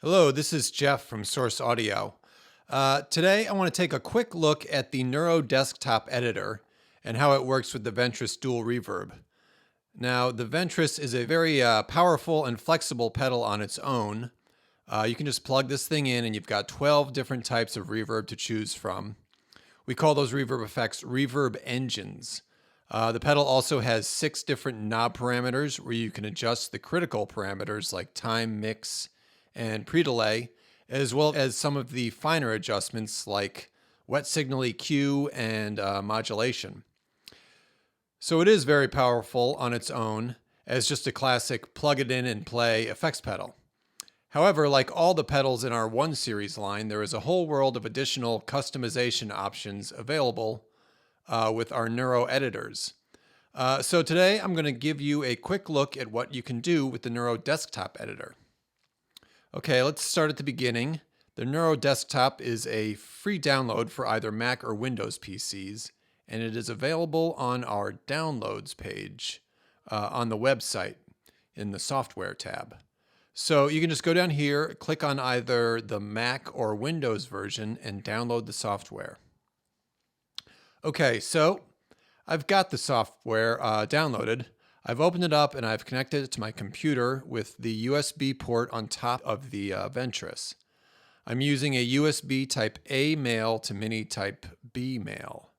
Hello, this is Jeff from Source Audio. Today I want to take a quick look at the Neuro desktop editor and how it works with the Ventris dual reverb. Now, the Ventris is a very powerful and flexible pedal on its own. You can just plug this thing in and you've got 12 different types of reverb to choose from. We call those reverb effects reverb engines. The pedal also has 6 different knob parameters where you can adjust the critical parameters like time, mix, and pre-delay, as well as some of the finer adjustments like wet signal EQ and modulation. So it is very powerful on its own as just a classic plug it in and play effects pedal. However, like all the pedals in our 1 series line, there is a whole world of additional customization options available with our Neuro editors. So today I'm going to give you a quick look at what you can do with the Neuro desktop editor. Okay, let's start at the beginning. The Neuro desktop is a free download for either Mac or Windows PCs, and it is available on our downloads page on the website in the software tab. So you can just go down here, click on either the Mac or Windows version and download the software. Okay, so I've got the software downloaded. I've opened it up and I've connected it to my computer with the USB port on top of the Ventris. I'm using a USB type A male to mini type B male.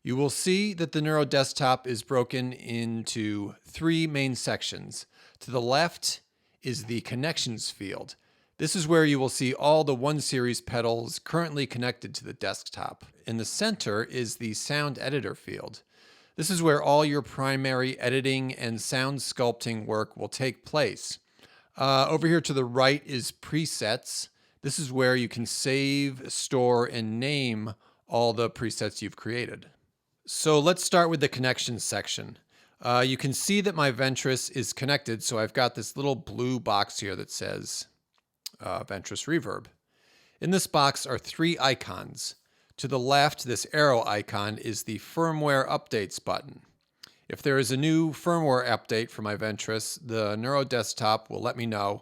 You will see that the Neuro desktop is broken into 3 main sections. To the left is the connections field. This is where you will see all the 1 series pedals currently connected to the desktop. In the center is the sound editor field. This is where all your primary editing and sound sculpting work will take place. Over here to the right is presets. This is where you can save, store, and name all the presets you've created. So let's start with the connections section. You can see that my Ventris is connected, so I've got this little blue box here that says Ventris Reverb. In this box are 3 icons. To the left, this arrow icon is the firmware updates button. If there is a new firmware update for my Ventris, the Neuro desktop will let me know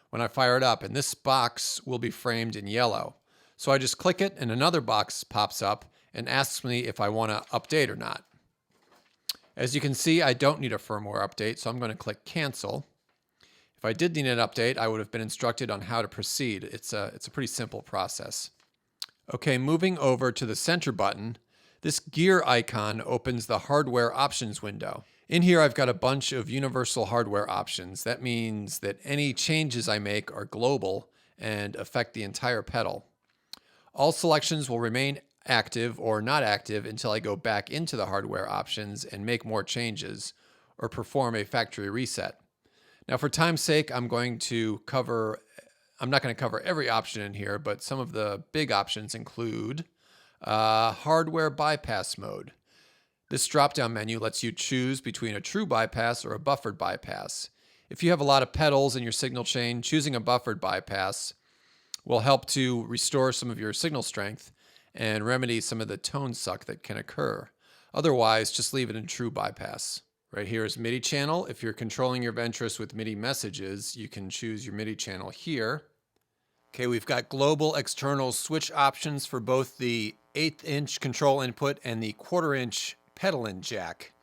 when I fire it up, and this box will be framed in yellow. So I just click it and another box pops up and asks me if I want to update or not. As you can see, I don't need a firmware update, so I'm going to click cancel. If I did need an update, I would have been instructed on how to proceed. It's a pretty simple process. Okay, moving over to the center button, this gear icon opens the hardware options window. In here, I've got a bunch of universal hardware options. That means that any changes I make are global and affect the entire pedal. All selections will remain active or not active until I go back into the hardware options and make more changes or perform a factory reset. Now, for time's sake, I'm not going to cover every option in here, but some of the big options include hardware bypass mode. This drop-down menu lets you choose between a true bypass or a buffered bypass. If you have a lot of pedals in your signal chain, choosing a buffered bypass will help to restore some of your signal strength and remedy some of the tone suck that can occur. Otherwise, just leave it in true bypass. Right here is MIDI channel. If you're controlling your Ventris with MIDI messages, you can choose your MIDI channel here. Okay, we've got global external switch options for both the 1/8 inch control input and the 1/4 inch pedal in jack.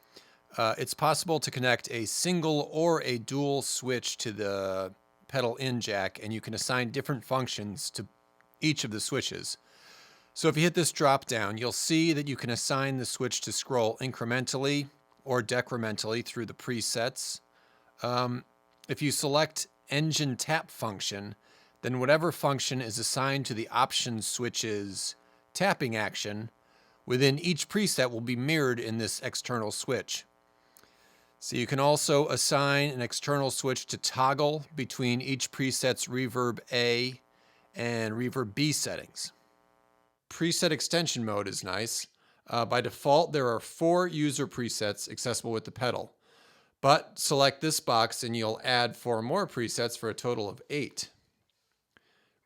It's possible to connect a single or a dual switch to the pedal in jack, and you can assign different functions to each of the switches. So if you hit this drop down, you'll see that you can assign the switch to scroll incrementally or decrementally through the presets. If you select engine tap function, then whatever function is assigned to the option switch's tapping action within each preset will be mirrored in this external switch. So you can also assign an external switch to toggle between each preset's reverb A and reverb B settings. Preset extension mode is nice. By default, there are 4 user presets accessible with the pedal, but select this box and you'll add 4 more presets for a total of 8.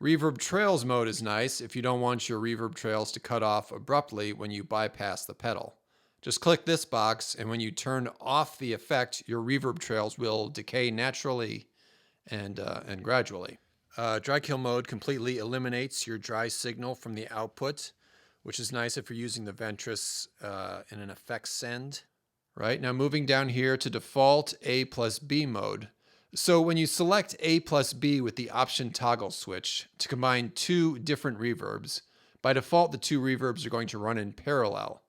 Reverb trails mode is nice if you don't want your reverb trails to cut off abruptly when you bypass the pedal. Just click this box, and when you turn off the effect, your reverb trails will decay naturally and gradually. Dry kill mode completely eliminates your dry signal from the output, which is nice if you're using the Ventris in an effects send. Right, now moving down here to default A plus B mode. So when you select A plus B with the option toggle switch to combine two different reverbs, by default the two reverbs are going to run in parallel.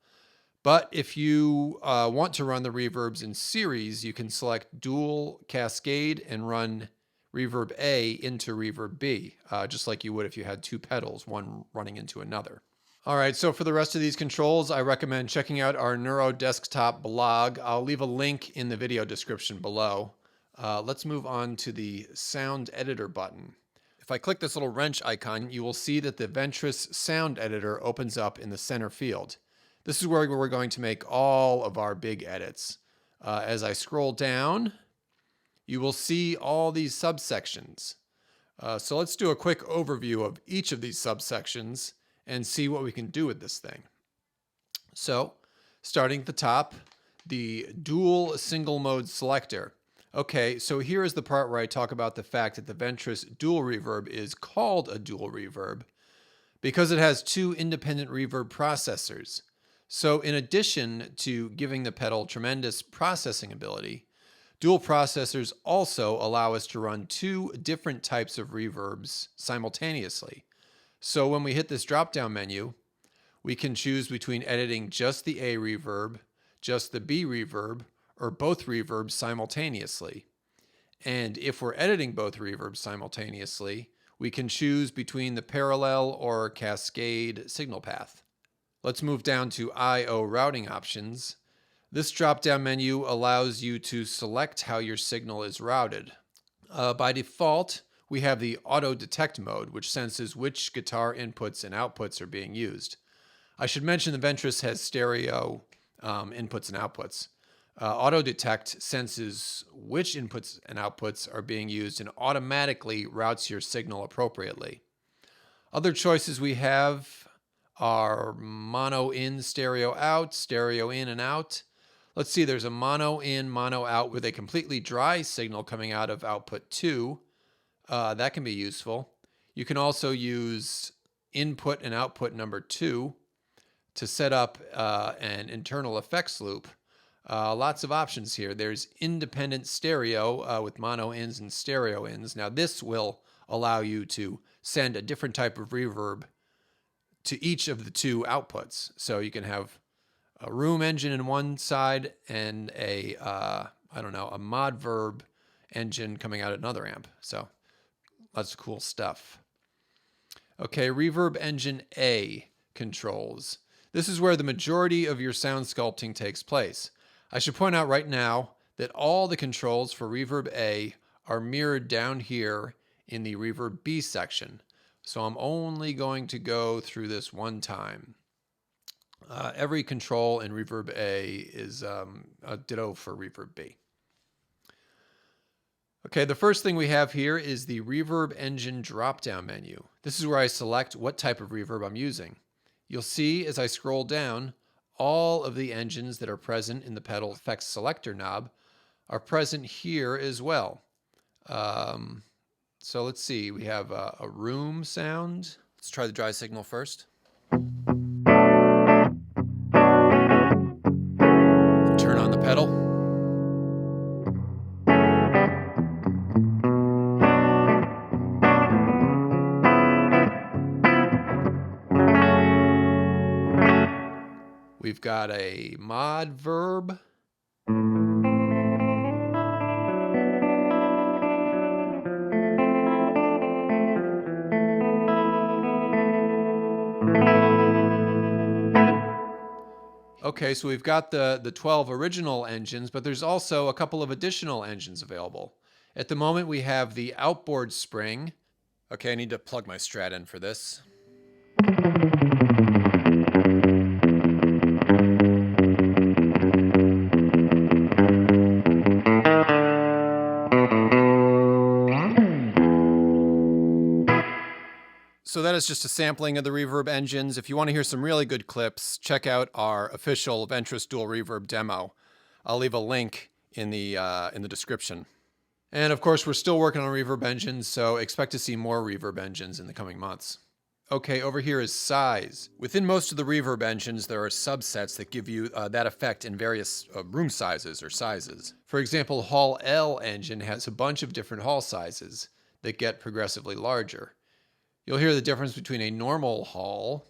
But if you want to run the reverbs in series, you can select dual cascade and run reverb A into reverb B, just like you would if you had two pedals, one running into another. All right, so for the rest of these controls, I recommend checking out our Neuro desktop blog. I'll leave a link in the video description below. Let's move on to the sound editor button. If I click this little wrench icon, you will see that the Ventris sound editor opens up in the center field. This is where we're going to make all of our big edits. As I scroll down, you will see all these subsections. So let's do a quick overview of each of these subsections and see what we can do with this thing. So, starting at the top, the dual single mode selector. Okay, so here is the part where I talk about the fact that the Ventris dual reverb is called a dual reverb because it has two independent reverb processors. So in addition to giving the pedal tremendous processing ability, dual processors also allow us to run two different types of reverbs simultaneously. So when we hit this drop-down menu, we can choose between editing just the A reverb, just the B reverb, or both reverbs simultaneously. And if we're editing both reverbs simultaneously, we can choose between the parallel or cascade signal path. Let's move down to I/O routing options. This drop-down menu allows you to select how your signal is routed. By default, we have the auto detect mode, which senses which guitar inputs and outputs are being used. I should mention the Ventris has stereo inputs and outputs. Auto detect senses which inputs and outputs are being used and automatically routes your signal appropriately. Other choices we have are mono in, stereo out, stereo in and out. Let's see, there's a mono in, mono out with a completely dry signal coming out of output 2. That can be useful. You can also use input and output number 2 to set up an internal effects loop. Lots of options here. There's independent stereo with mono ins and stereo ins. Now this will allow you to send a different type of reverb to each of the two outputs. So you can have a room engine in one side and a modverb engine coming out at another amp. So lots of cool stuff. Okay, Reverb Engine A controls. This is where the majority of your sound sculpting takes place. I should point out right now that all the controls for Reverb A are mirrored down here in the Reverb B section. So I'm only going to go through this one time. Every control in Reverb A is a ditto for Reverb B. Okay, the first thing we have here is the Reverb Engine drop-down menu. This is where I select what type of reverb I'm using. You'll see as I scroll down, all of the engines that are present in the pedal effects selector knob are present here as well. So let's see, we have a room sound. Let's try the dry signal first. Turn on the pedal. We've got a mod verb. Okay, so we've got the 12 original engines, but there's also a couple of additional engines available. At the moment, we have the outboard spring. Okay, I need to plug my Strat in for this. So that is just a sampling of the reverb engines. If you want to hear some really good clips, check out our official Ventris dual reverb demo. I'll leave a link in the description. And of course, we're still working on reverb engines, so expect to see more reverb engines in the coming months. Okay, over here is size. Within most of the reverb engines, there are subsets that give you that effect in various room sizes or sizes. For example, Hall L engine has a bunch of different hall sizes that get progressively larger. You'll hear the difference between a normal hall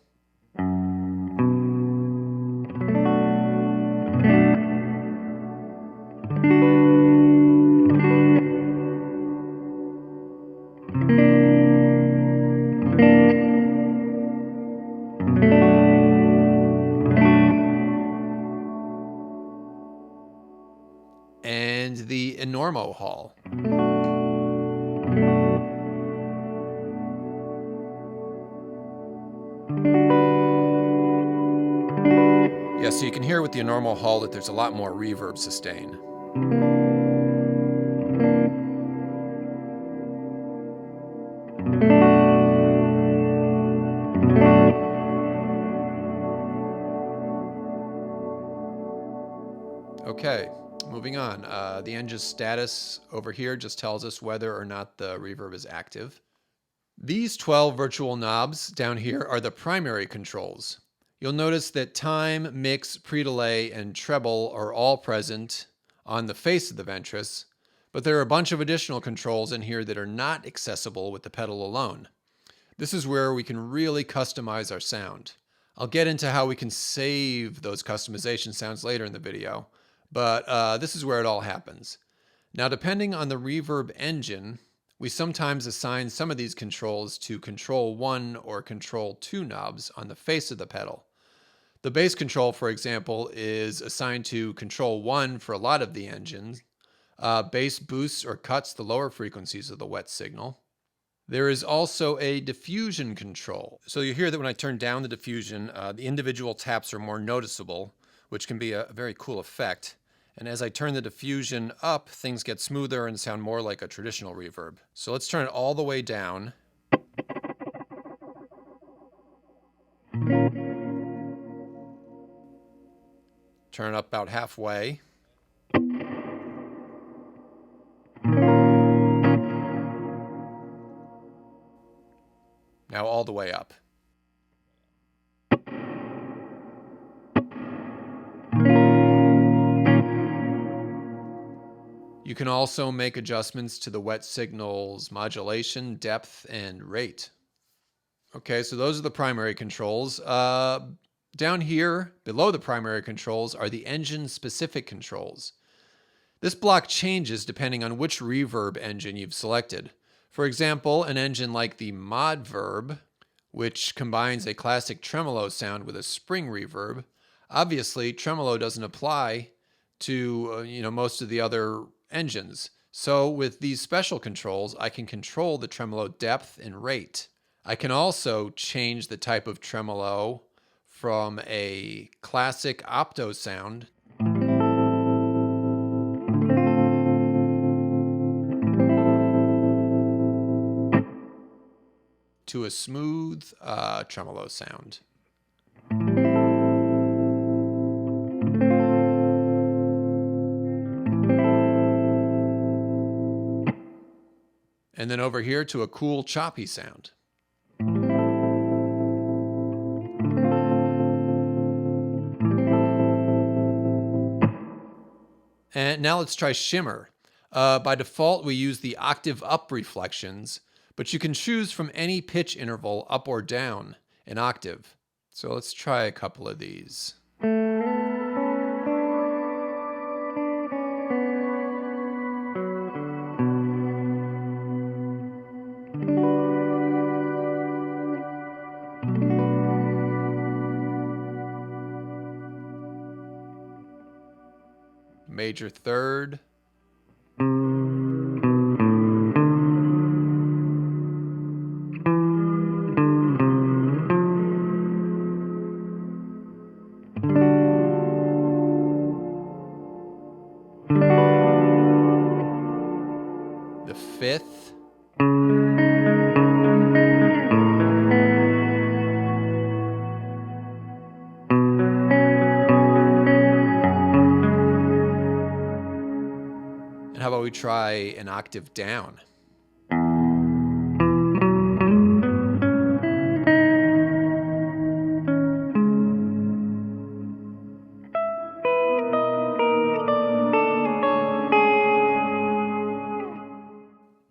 and the enormo hall. Yeah, so you can hear with the enormo hall that there's a lot more reverb sustain. Okay, moving on. The engine's status over here just tells us whether or not the reverb is active. These 12 virtual knobs down here are the primary controls. You'll notice that time, mix, pre-delay, and treble are all present on the face of the Ventris, but there are a bunch of additional controls in here that are not accessible with the pedal alone. This is where we can really customize our sound. I'll get into how we can save those customization sounds later in the video, but this is where it all happens. Now, depending on the reverb engine, we sometimes assign some of these controls to Control 1 or Control 2 knobs on the face of the pedal. The bass control, for example, is assigned to Control 1 for a lot of the engines. Bass boosts or cuts the lower frequencies of the wet signal. There is also a diffusion control. So you hear that when I turn down the diffusion, the individual taps are more noticeable, which can be a very cool effect. And as I turn the diffusion up, things get smoother and sound more like a traditional reverb. So let's turn it all the way down. Turn it up about halfway. Now all the way up. You can also make adjustments to the wet signal's modulation, depth, and rate. Okay, so those are the primary controls. Down here, below the primary controls, are the engine-specific controls. This block changes depending on which reverb engine you've selected. For example, an engine like the Modverb, which combines a classic tremolo sound with a spring reverb, obviously tremolo doesn't apply to most of the other engines. So with these special controls, I can control the tremolo depth and rate. I can also change the type of tremolo from a classic opto sound to a smooth tremolo sound. And then over here to a cool choppy sound. And now let's try shimmer. By default, we use the octave up reflections, but you can choose from any pitch interval up or down an octave. So let's try a couple of these. Major third. The fifth. And how about we try an octave down.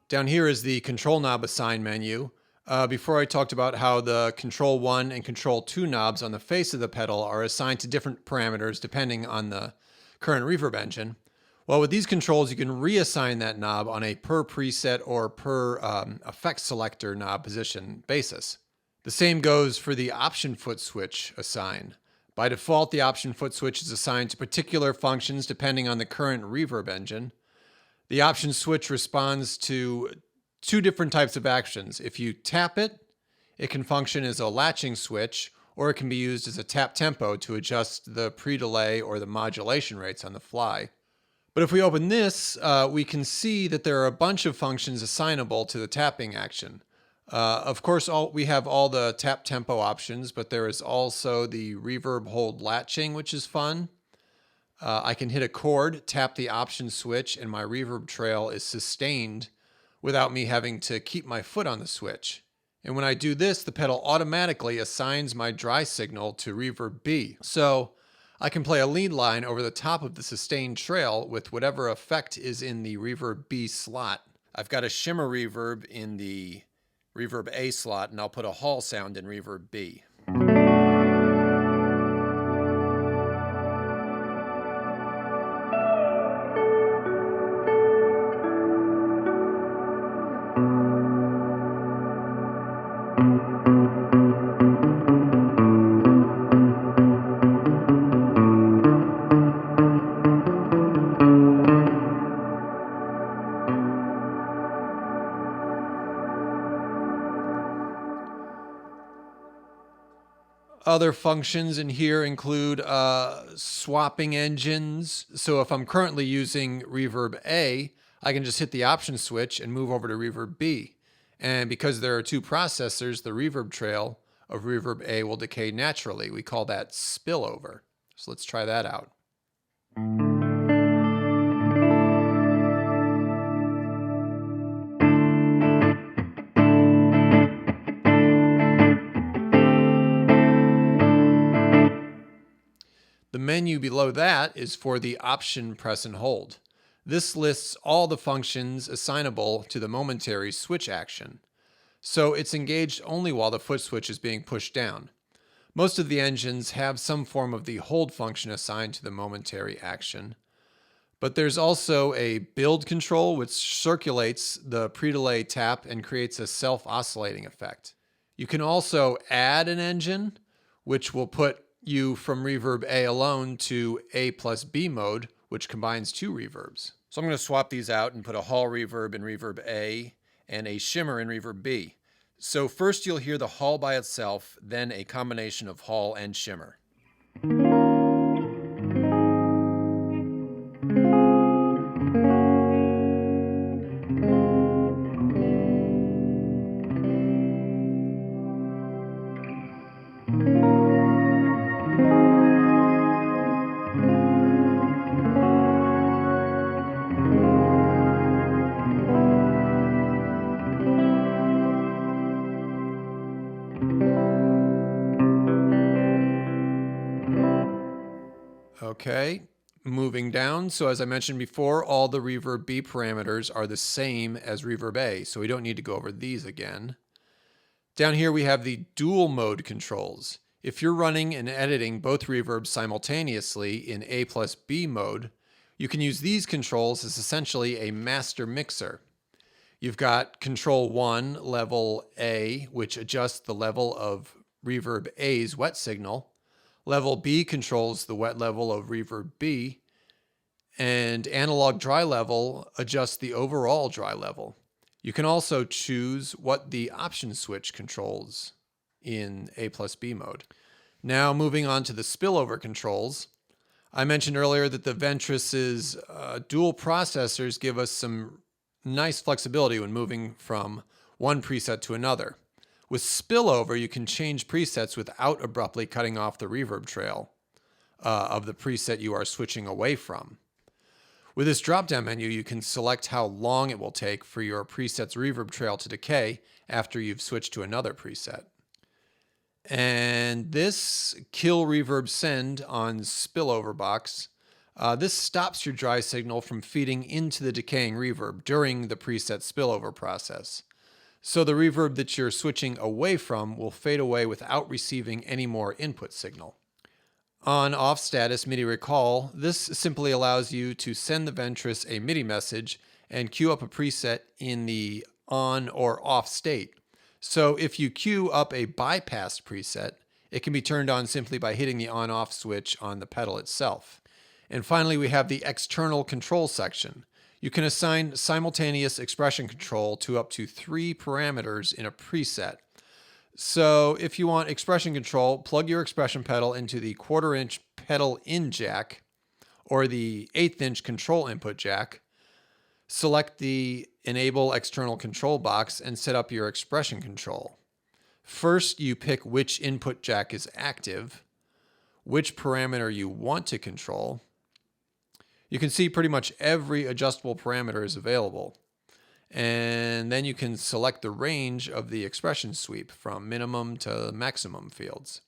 Down here is the control knob assign menu. Before I talked about how the control 1 and control 2 knobs on the face of the pedal are assigned to different parameters depending on the current reverb engine. Well, with these controls, you can reassign that knob on a per preset or per effect selector knob position basis. The same goes for the option foot switch assign. By default, the option foot switch is assigned to particular functions depending on the current reverb engine. The option switch responds to two different types of actions. If you tap it, it can function as a latching switch, or it can be used as a tap tempo to adjust the pre-delay or the modulation rates on the fly. But if we open this, we can see that there are a bunch of functions assignable to the tapping action. Of course, we have all the tap tempo options, but there is also the reverb hold latching, which is fun. I can hit a chord, tap the option switch, and my reverb trail is sustained without me having to keep my foot on the switch. And when I do this, the pedal automatically assigns my dry signal to reverb B. So I can play a lead line over the top of the sustained trail with whatever effect is in the reverb B slot. I've got a shimmer reverb in the reverb A slot, and I'll put a hall sound in reverb B. Other functions in here include swapping engines. So if I'm currently using reverb A, I can just hit the option switch and move over to reverb B. And because there are two processors, the reverb trail of reverb A will decay naturally. We call that spillover. So let's try that out. The menu below that is for the option press and hold. This lists all the functions assignable to the momentary switch action. So it's engaged only while the foot switch is being pushed down. Most of the engines have some form of the hold function assigned to the momentary action. But there's also a build control which circulates the pre-delay tap and creates a self-oscillating effect. You can also add an engine, which will put you from reverb A alone to A plus B mode, which combines two reverbs. So I'm going to swap these out and put a hall reverb in reverb A and a shimmer in reverb B. So first you'll hear the hall by itself, then a combination of hall and shimmer. Okay, moving down. So as I mentioned before, all the reverb B parameters are the same as reverb A, so we don't need to go over these again. Down here we have the dual mode controls. If you're running and editing both reverbs simultaneously in A plus B mode, you can use these controls as essentially a master mixer. You've got control 1, level A, which adjusts the level of reverb A's wet signal. Level B controls the wet level of reverb B, and analog dry level adjusts the overall dry level. You can also choose what the option switch controls in A plus B mode. Now moving on to the spillover controls. I mentioned earlier that the Ventris's dual processors give us some nice flexibility when moving from one preset to another. With spillover, you can change presets without abruptly cutting off the reverb trail of the preset you are switching away from. With this drop-down menu, you can select how long it will take for your preset's reverb trail to decay after you've switched to another preset. And this Kill Reverb Send on Spillover box, this stops your dry signal from feeding into the decaying reverb during the preset spillover process. So the reverb that you're switching away from will fade away without receiving any more input signal. On off status MIDI recall, this simply allows you to send the Ventris a MIDI message and queue up a preset in the on or off state. So if you queue up a bypassed preset, it can be turned on simply by hitting the on-off switch on the pedal itself. And finally, we have the external control section. You can assign simultaneous expression control to up to 3 parameters in a preset. So if you want expression control, plug your expression pedal into the 1/4 inch pedal in jack or the 1/8 inch control input jack. Select the Enable External Control box and set up your expression control. First, you pick which input jack is active, which parameter you want to control. You can see pretty much every adjustable parameter is available. And then you can select the range of the expression sweep from minimum to maximum fields.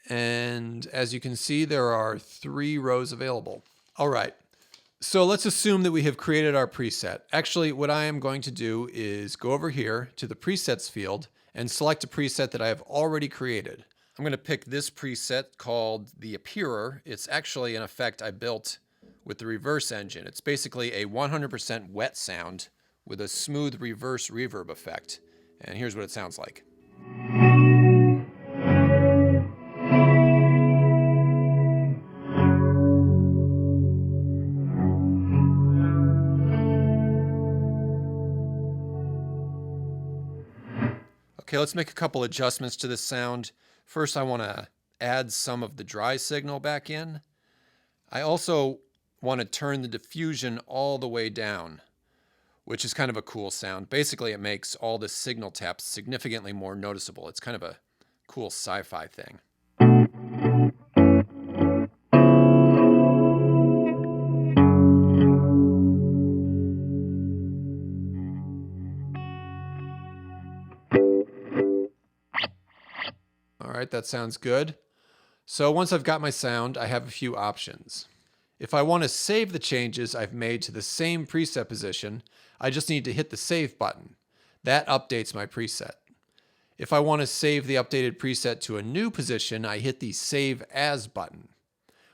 And as you can see, there are 3 rows available. All right, so let's assume that we have created our preset. Actually, what I am going to do is go over here to the presets field and select a preset that I have already created. I'm going to pick this preset called the Appearer. It's actually an effect I built with the reverse engine. It's basically a 100% wet sound with a smooth reverse reverb effect. And here's what it sounds like. Okay, let's make a couple adjustments to this sound. First, I want to add some of the dry signal back in. I also want to turn the diffusion all the way down, which is kind of a cool sound. Basically, it makes all the signal taps significantly more noticeable. It's kind of a cool sci-fi thing. All right, that sounds good. So once I've got my sound, I have a few options. If I want to save the changes I've made to the same preset position, I just need to hit the Save button. That updates my preset. If I want to save the updated preset to a new position, I hit the Save As button.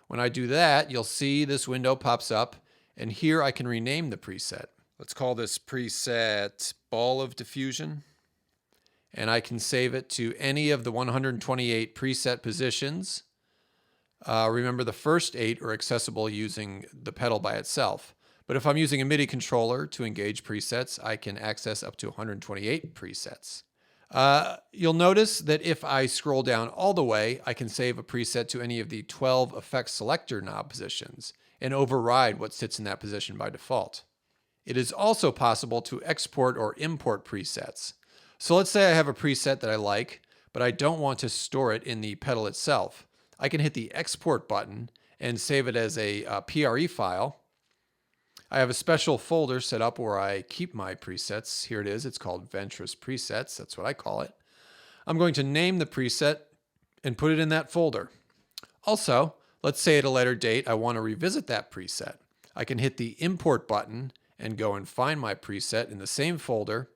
When I do that, you'll see this window pops up, and here I can rename the preset. Let's call this preset Ball of Diffusion. And I can save it to any of the 128 preset positions. Remember, the first 8 are accessible using the pedal by itself. But if I'm using a MIDI controller to engage presets, I can access up to 128 presets. You'll notice that if I scroll down all the way, I can save a preset to any of the 12 effect selector knob positions and override what sits in that position by default. It is also possible to export or import presets. So let's say I have a preset that I like, but I don't want to store it in the pedal itself. I can hit the Export button and save it as a PRE file. I have a special folder set up where I keep my presets. Here it is. It's called Ventris Presets. That's what I call it. I'm going to name the preset and put it in that folder. Also, let's say at a later date I want to revisit that preset. I can hit the Import button and go and find my preset in the same folder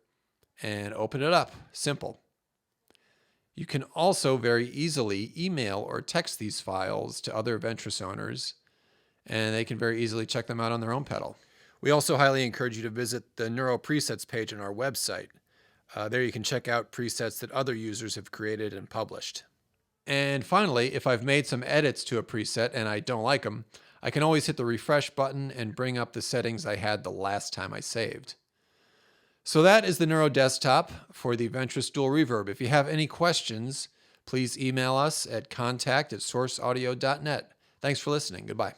and open it up. Simple. You can also very easily email or text these files to other Ventris owners, and they can very easily check them out on their own pedal. We also highly encourage you to visit the Neuro presets page on our website. There you can check out presets that other users have created and published. And finally, if I've made some edits to a preset and I don't like them, I can always hit the refresh button and bring up the settings I had the last time I saved. So that is the Neuro desktop for the Ventris Dual Reverb. If you have any questions, please email us at contact@sourceaudio.net. Thanks for listening. Goodbye.